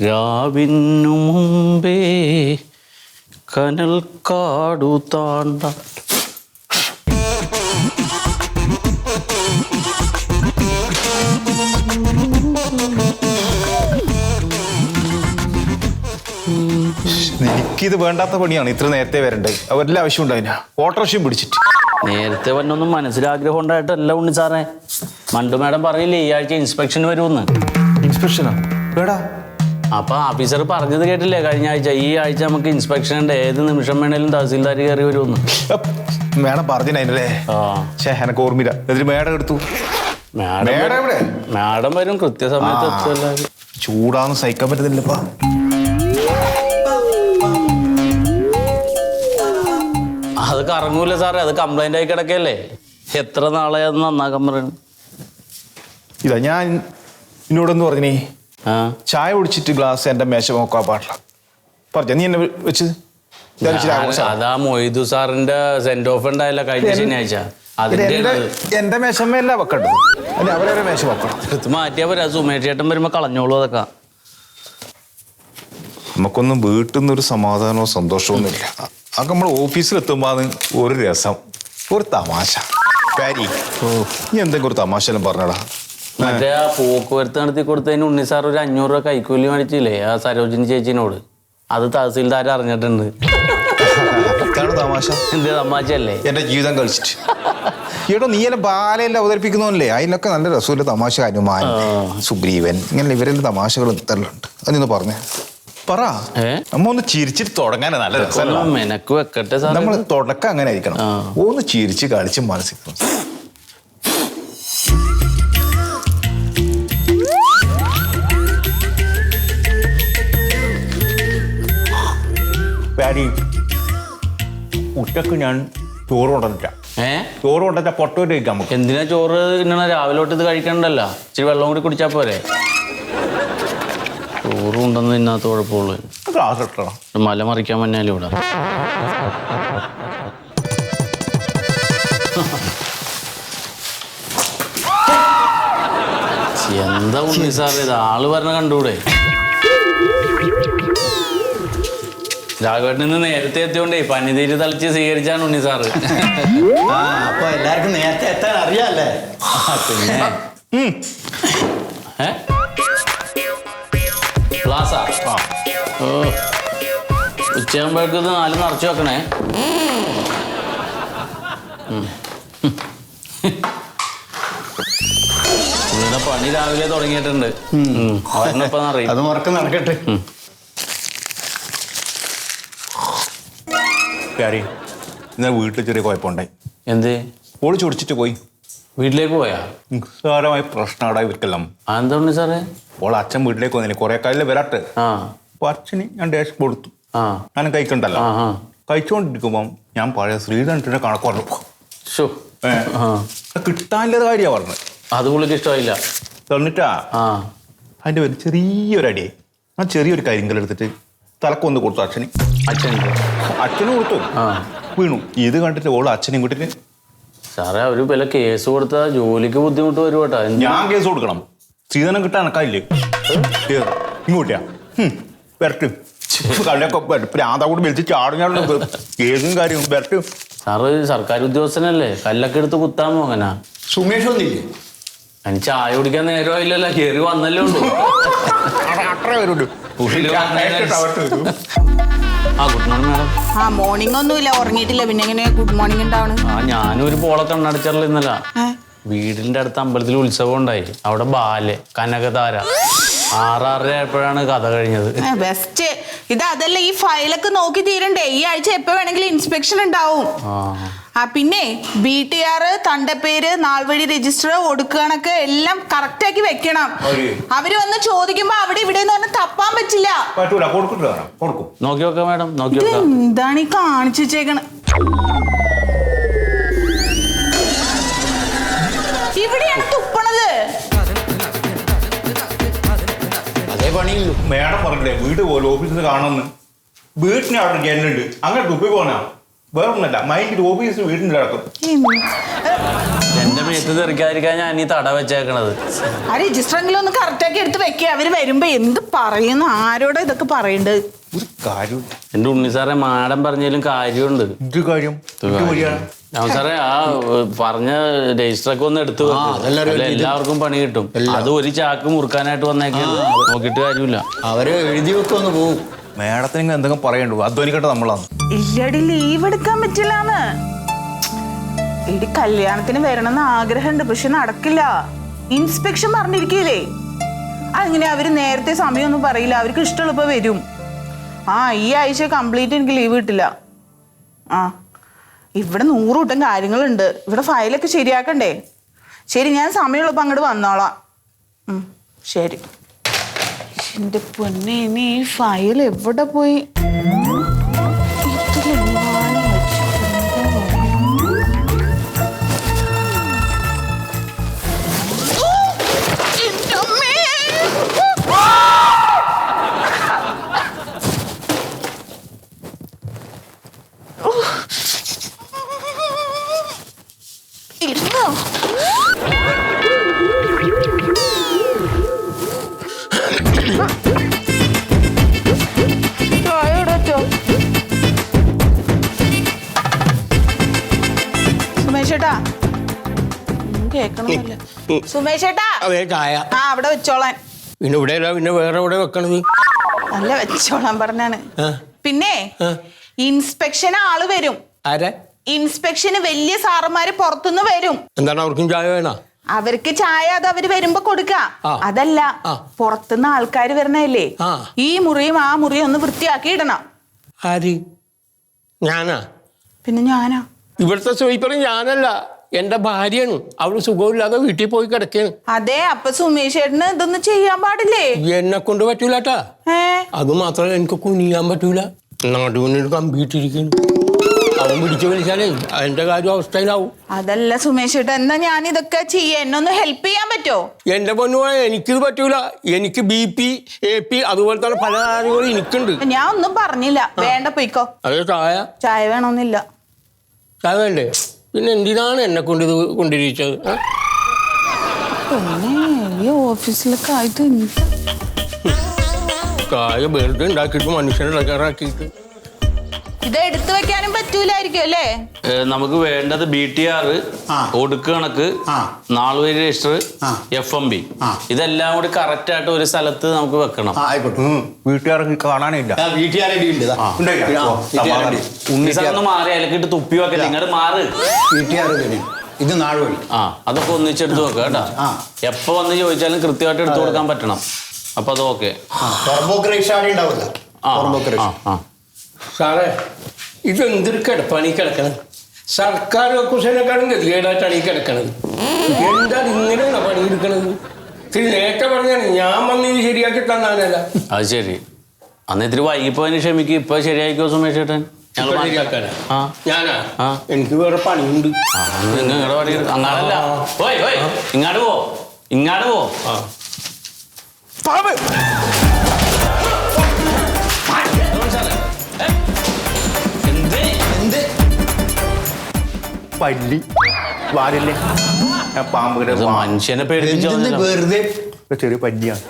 രാവിനു മുമ്പേ കനൽ കാടു താണ്ട. എനിക്കിത് വേണ്ടാത്ത പണിയാണ് ഇത്ര നേരത്തെ വരണ്ടേ. അവരുടെ ആവശ്യം ഉണ്ടായില്ല. ഓട്ടോറിക്ഷയും പിടിച്ചിട്ട് നേരത്തെ വന്നൊന്നും മനസ്സിലാഗ്രഹം ഉണ്ടായിട്ടല്ല ഉണ്ണി സാറേ. മണ്ടു മാഡം പറഞ്ഞില്ലേ ഈ ആഴ്ച ഇൻസ്പെക്ഷൻ വരുമെന്ന്. ഇൻസ്പെക്ഷനാ വേടാ? അപ്പൊ ഓഫീസർ പറഞ്ഞത് കേട്ടില്ലേ കഴിഞ്ഞ ആഴ്ച? ഈ ആഴ്ച നമുക്ക് ഇൻസ്പെക്ഷൻ ഉണ്ട്, ഏത് നിമിഷം വേണേലും തഹസീൽദാർ കയറി വരുമെന്ന്. മേഡം പറഞ്ഞില്ലേ? എനക്ക് ഓർമ്മയില്ല. എന്നിട്ട് മേഡം എടുത്തു. മാഡം വരും കൃത്യസമയത്ത് എത്തുമല്ലോ. ചൂടാന്ന് സഹിക്കാൻ പറ്റുന്നില്ലപ്പാ. അത് കറങ്ങൂല സാറേ, അത് കംപ്ലൈന്റ് ആയി കിടക്കല്ലേ. എത്ര നാളെ അത് നന്നാക്കാൻ പറയുന്നു. ഇതാ ഞാൻ എന്നോടൊന്ന് പറഞ്ഞേ, ചായ കുടിച്ചിട്ട് ഗ്ലാസ് എന്റെ മേശ നോക്കാൻ പാടില്ല പറഞ്ഞ. നീ എന്നെ വെച്ചത് അതാ മൊയ്തു സാറിന്റെ സെന്റ് ഓഫ് ഉണ്ടായില്ല കഴിഞ്ഞ ശനിയാഴ്ച. എന്റെ മേശമ്മയല്ല വെക്കണ്ടത്, അല്ലെ അവരെ മേശ വെക്കണം. ഇത് മാറ്റിയാ പോരാ, സുമേഷ് ചേട്ടൻ വരുമ്പോ കളഞ്ഞോളൂ അതൊക്കെ. നമുക്കൊന്നും വീട്ടിൽ നിന്നൊരു സമാധാനവും സന്തോഷമൊന്നും ഇല്ല. അതൊക്കെ നമ്മൾ ഓഫീസിലെത്തുമ്പോൾ ഒരു രസം, ഒരു തമാശ. പാരി നീ എന്തെങ്കിലും ഒരു തമാശ എല്ലാം പറഞ്ഞടാ. മറ്റേ ആ പോക്കുവരത്ത് നടത്തി കൊടുത്തതിന് ഉണ്ണി സാർ ഒരു 500 രൂപ കൈക്കൂലി മേടിച്ചില്ലേ ആ സരോജിനി ചേച്ചിനോട്? അത് തഹസീൽദാർ അറിഞ്ഞിട്ടുണ്ട്. തമാശ എന്ത് തമാശയല്ലേ? എന്റെ ജീവിതം കളിച്ചിട്ട് ഈടോ നീ എല്ലാം ബാലയെല്ലാം അവതരിപ്പിക്കുന്നല്ലേ, അതിനൊക്കെ നല്ല രസമില്ല തമാശ. ഹനുമാൻ, സുഗ്രീവൻ, ഇങ്ങനെ ഇവരെല്ലാം തമാശകൾ ഇത്തരലുണ്ട്. അതൊന്ന് പറഞ്ഞേ പറ. നമ്മ ഒന്ന് ചിരിച്ചിട്ട് തുടങ്ങാൻ നല്ല രസമല്ല. മെനക്ക് വെക്കട്ടെ സാർ. നമ്മൾ തുടക്കം അങ്ങനെ ആയിരിക്കണം. ഒന്ന് ചിരിച്ച് കളിച്ച് മനസ്സിൽ പാരി. ഉച്ചക്ക് ഞാൻ ചോറ് കൊണ്ടുവന്നിട്ട. ചോറ് കൊണ്ടുവച്ച പൊട്ടോട്ട് കഴിക്കാം നമുക്ക്. എന്തിനാ ചോറ് ഇങ്ങനെ രാവിലെ തൊട്ട് ഇത് കഴിക്കണ്ടല്ലോ? ഇച്ചിരി വെള്ളം കൂടി കുടിച്ചാ പോരെ? ചോറും ഉണ്ടെന്ന് ഇതിനകത്ത് കുഴപ്പമുള്ളൂ. ഗ്ലാസ് ഇട്ടണം. മല മറിക്കാൻ പറ്റാലും ഇവിടെ. എന്താ ഉണ്ണി സാറേ ഇത്? ആള് പറഞ്ഞ കണ്ടൂടെ? രാഘവേട്ടൻ ഇന്ന് നേരത്തെ എത്തിയോണ്ടേ പനിനീര് തളിച്ച് സ്വീകരിച്ചാണ് ഉണ്ണി സാറ്. അപ്പൊ എല്ലാവർക്കും നേരത്തെ എത്താൻ അറിയാല്ലേ? പിന്നെ ഗ്ലാസാ? ഓ, ഉച്ചയാകുമ്പോഴേക്കും 4 നിറച്ച് വെക്കണേ. ഇവിടെ പണി രാവിലെ തുടങ്ങിയിട്ടുണ്ട്. അവരിനിപ്പം അറിയാം. അത് മുറക്കം നടക്കട്ടെ. പാരി ഇന്നലെ വീട്ടിൽ ചെറിയ കുഴപ്പമുണ്ടായി. എന്ത്? ഓള് ചൊടിച്ചിട്ട് പോയി. വീട്ടിലേക്ക് പോയാ? നിസ്സാരമായ പ്രശ്നമാടാ ഇവർക്കെല്ലാം. എന്താ ഉണ്ണി സാറേ? ഓൾ അച്ഛൻ വീട്ടിലേക്ക് വന്നില്ലേ, കുറെ കാലം വരാട്ടെ. അപ്പൊ അച്ഛന് ഞാൻ ഡേഷ് കൊടുത്തു. ഞാൻ കഴിക്കണ്ടല്ലോ. കഴിച്ചുകൊണ്ടിരിക്കുമ്പം ഞാൻ പഴയ ശ്രീധരന്റെ കണക്ക് പറഞ്ഞു. കിട്ടാനില്ലാത്ത കാര്യമാണ് പറഞ്ഞത്. അത് പുള്ളിക്ക് ഇഷ്ടമായില്ല. തന്നിട്ടാ അതിന്റെ പേര് ചെറിയൊരടിയായി. ആ ചെറിയൊരു കരിങ്കലെടുത്തിട്ട് തലക്കൊന്ന് കൊടുത്തു അച്ഛന്. അച്ഛനും കൊടുത്തു, വീണു. ഇത് കണ്ടിട്ട് ഓള് അച്ഛനും കൂട്ടിട്ട് സാറേ അവര് വില കേസ് കൊടുത്താ ജോലിക്ക് ബുദ്ധിമുട്ട് വരും കേട്ടോ. ഞാൻ കേസ് കൊടുക്കണം? ശ്രീധരൻ കിട്ടാൻ കണക്കായില്ലേ? ഇങ്ങോട്ടിയാ വരട്ടും പ്രാന്താകൂടെ വിളിച്ച് ചാടും കേസും കാര്യവും വരട്ടും. സാറ് സർക്കാർ ഉദ്യോഗസ്ഥനല്ലേ, കല്ലൊക്കെ എടുത്ത് കുത്താമോ അങ്ങനെ? സുമേഷ് ഒന്നില്ലേ? അതിന് ചായ കുടിക്കാൻ നേരമായില്ലല്ലോ, കയറി വന്നല്ലേ ഉള്ളൂ. അത്രേ വരുള്ളൂ. Good morning madam. മോർണിംഗ് ഒന്നുമില്ല, ഉറങ്ങിയിട്ടില്ല. പിന്നെ എങ്ങനെയാ ഗുഡ് മോർണിംഗ് ഉണ്ടാവണ്? ഞാനും ഒരു പോളെ കണ്ണടച്ചറില്ല ഇന്നല. വീടിന്റെ അടുത്ത് അമ്പലത്തിൽ ഉത്സവം ഉണ്ടായി. അവിടെ ബാലെ കനകതാര 6:30 ആയപ്പോഴാണ് കഥ കഴിഞ്ഞത്. ബെസ്റ്റ്. ഇത് അതല്ല, ഈ ഫയലൊക്കെ നോക്കി തീരണ്ടേ? ഈ ആഴ്ച എപ്പോ വേണമെങ്കിലും ഇൻസ്പെക്ഷൻ ഉണ്ടാവും. പിന്നെ BTR, തണ്ടപ്പേര്, നാൾവഴി രജിസ്റ്റർ, ഒടുക്കണക്ക് എല്ലാം കറക്റ്റ് ആക്കി വെക്കണം. അവര് വന്ന് ചോദിക്കുമ്പോ അവിടെ ഇവിടെ തപ്പാൻ പറ്റില്ല. നോക്കി നോക്കാം മാഡം, നോക്കി നോക്കാം. എന്താണ് ഈ കാണിച്ചു വെച്ചേക്കണ? ഇവിടെയാണ് തുപ്പണത്. അതേ പണിയുള്ളൂ. മേഡം പറഞ്ഞില്ലേ വീട് പോലെ ഓഫീസിൽ കാണുമെന്ന്. വീട്ടിന് അവിടെ ജനുണ്ട്, അങ്ങനെ തുപ്പി പോനാ. വേറെ ഒന്നല്ല മൈൻഡ് ഓഫീസ് വീടിൻ്റെ കിടക്കും. എന്റെ മേത്ത് തെറിക്കാതിരിക്കാൻ ഞാൻ ഈ തട വെച്ചേക്കണത്. ആ രജിസ്റ്ററെങ്കിലും ഒന്ന് കറക്റ്റാക്കി എടുത്ത് വെക്കുക. അവര് വരുമ്പോ എന്ത് പറയുന്നു, ആരോടാ ഇതൊക്കെ പറയണ്ടത്? ഒരു കാര്യം എന്റെ ഉണ്ണി സാറേ, മാഡം പറഞ്ഞാലും കാര്യമുണ്ട്. ഇത് കാര്യം ഞാൻ സാറേ ആ പറഞ്ഞ രജിസ്റ്ററൊക്കെ ഒന്ന് എടുത്തു എല്ലാവർക്കും പണി കിട്ടും. അത് ഒരു ചാക്ക് മുറുക്കാനായിട്ട് വന്നേക്കാ, നോക്കിയിട്ട് കാര്യമില്ല. അവര് എഴുതി വെക്കൊന്ന് പോവും. മേഡത്തിന് എന്തെങ്കിലും പറയണ്ടു, അധ്വാനിക്കട്ടെ നമ്മളാണ്. ഇല്ലടി, ലീവ് എടുക്കാൻ പറ്റില്ലാന്ന്. ഇടി കല്യാണത്തിന് വരണമെന്ന് ആഗ്രഹമുണ്ട്, പക്ഷെ നടക്കില്ല. ഇൻസ്പെക്ഷൻ പറഞ്ഞിരിക്കില്ലേ, അങ്ങനെ അവര് നേരത്തെ സമയമൊന്നും പറയില്ല. അവർക്ക് ഇഷ്ടമുള്ളപ്പോ വരും. ഈ ആഴ്ച കംപ്ലീറ്റ് എനിക്ക് ലീവ് കിട്ടില്ല. ഇവിടെ 100 കൂട്ടം കാര്യങ്ങളുണ്ട്. ഇവിടെ ഫയലൊക്കെ ശരിയാക്കണ്ടേ. ശരി, ഞാൻ സമയമുള്ളപ്പോ അങ്ങോട്ട് വന്നോളാം. ശരി. എന്റെ പൊന്നെ, ഇനി ഈ ഫയൽ എവിടെ പോയി? സുമേഷേട്ടാ, കേക്കണമെന്നില്ല. സുമേഷേട്ടാ, അതേ ചായ. അവിടെ വെച്ചോളാൻ. പിന്നെ ഇവിടെ പിന്നെ വേറെ എവിടെ വെക്കണത്? അല്ല, വെച്ചോളാൻ പറഞ്ഞാണ്. പിന്നെ ഇൻസ്പെക്ഷന് ആള് വരും. ആരെ? ഇൻസ്പെക്ഷന് വലിയ സാറന്മാര് പുറത്തുനിന്ന് വരും. എന്താണ് അവർക്കും ചായ വേണോ? അവർക്ക് ചായ അത് അവര് വരുമ്പോ കൊടുക്കാം. അതല്ല, പുറത്തുനിന്ന് ആൾക്കാർ വരണല്ലേ, ഈ മുറിയും ആ മുറിയും ഒന്ന് വൃത്തിയാക്കി ഇടണം. ആര്? ഞാനാ? പിന്നെ ഞാനാ? ഇവിടുത്തെ സ്വീപ്പർ ഞാനല്ല, എന്റെ ഭാര്യയാണ്. അവള് സുഖമില്ലാതെ വീട്ടിൽ പോയി കിടക്കാണ്. അതെ, അപ്പൊ സുമേഷ് ചേട്ടന് ഇതൊന്നും ചെയ്യാൻ പാടില്ലേ? എന്നെ കൊണ്ട് പറ്റൂലട്ടാ. അത് മാത്രമല്ല, എനിക്ക് കുനിയാൻ പറ്റൂല. നടുവിനൊരു കമ്പിയിട്ടിരിക്കുന്നു. അവൻ പിടിച്ചു വിളിച്ചാലേ അതിന്റെ കാര്യം അവസ്ഥയിലാവും. അതല്ല സുമേഷ് ചേട്ടാ, എന്നാ ഞാൻ ഇതൊക്കെ ചെയ്യാൻ എന്നൊന്ന് ഹെൽപ്പ് ചെയ്യാൻ പറ്റോ? എന്റെ പൊന്നുപോയ എനിക്കിത് പറ്റൂല. എനിക്ക് BP AP അതുപോലത്തെ പല കാര്യങ്ങളും എനിക്കുണ്ട്. ഞാൻ ഒന്നും പറഞ്ഞില്ല. വേണ്ട, പോയിക്കോ. അതെ, ചായ. ചായ വേണമെന്നില്ല. ചായ വേണ്ടേ? പിന്നെ എന്തിനാണ് എന്നെ കൊണ്ട് ഇത് കൊണ്ടിരിച്ചത്? ഈ ഓഫീസിലൊക്കെ ആയിട്ട് ചായ വെറുതെ ഉണ്ടാക്കിയിട്ട് മനുഷ്യനെ ഇടക്കാറാക്കിയിട്ട് ഇത് എടുത്തു വെക്കാനും പറ്റൂലായിരിക്കും അല്ലേ? നമുക്ക് വേണ്ടത് BTR, ഒടുക്ക് കണക്ക്, നാളുവരി രജിസ്റ്റർ, FMB, ഇതെല്ലാം കൂടി കറക്റ്റ് ആയിട്ട് ഒരു സ്ഥലത്ത് നമുക്ക് വെക്കണം. വീട്ടുകാർക്ക് കാണാനില്ല. ഉണ്ണി സാറൊന്ന് മാറി അതിലേക്കിട്ട് തുപ്പി വെക്കല്ലേ, ഇങ്ങോട്ട് മാറ്. ഇത് നാളുവഴി. അതൊക്കെ ഒന്നിച്ചെടുത്ത് വെക്കുക കേട്ടാ. എപ്പോ വന്ന് ചോദിച്ചാലും കൃത്യമായിട്ട് എടുത്തു കൊടുക്കാൻ പറ്റണം. അപ്പൊ അത് ഓക്കെ. സാറേ, ഇത് എന്തൊരു കിടപ്പാണ് ഈ കിടക്കണത്? സർക്കാർ കുശലക്കാരും ഗതികേടായിട്ടാണ് ഈ കിടക്കണത്. എന്താണ് ഇങ്ങനെയാണ് പണിയെടുക്കണത്? ഇത്തിരി നേരത്തെ പറഞ്ഞാണ് ഞാൻ വന്ന് ഇത് ശരിയാക്കി തന്നാനല്ല. അത് ശരി, അന്ന് ഇത്തിരി വൈകിപ്പോയതിന് ക്ഷമിക്കും. ഇപ്പൊ ശരിയായിക്കോ സുമേഷ് ചേട്ടൻ? ശരിയാക്കാനാ? ഞാനാ? എനിക്ക് വേറെ പണിയുണ്ട്. നിങ്ങളുടെ പണി അങ്ങാടല്ല. ഇങ്ങാട് പോ, ഇങ്ങാട് പോ. പല്ലി വാരില്ലേ, പാമ്പ് മനുഷ്യനെ പേടിപ്പിച്ചു. വെറുതെ ചെറിയ പല്ലിയാണ്.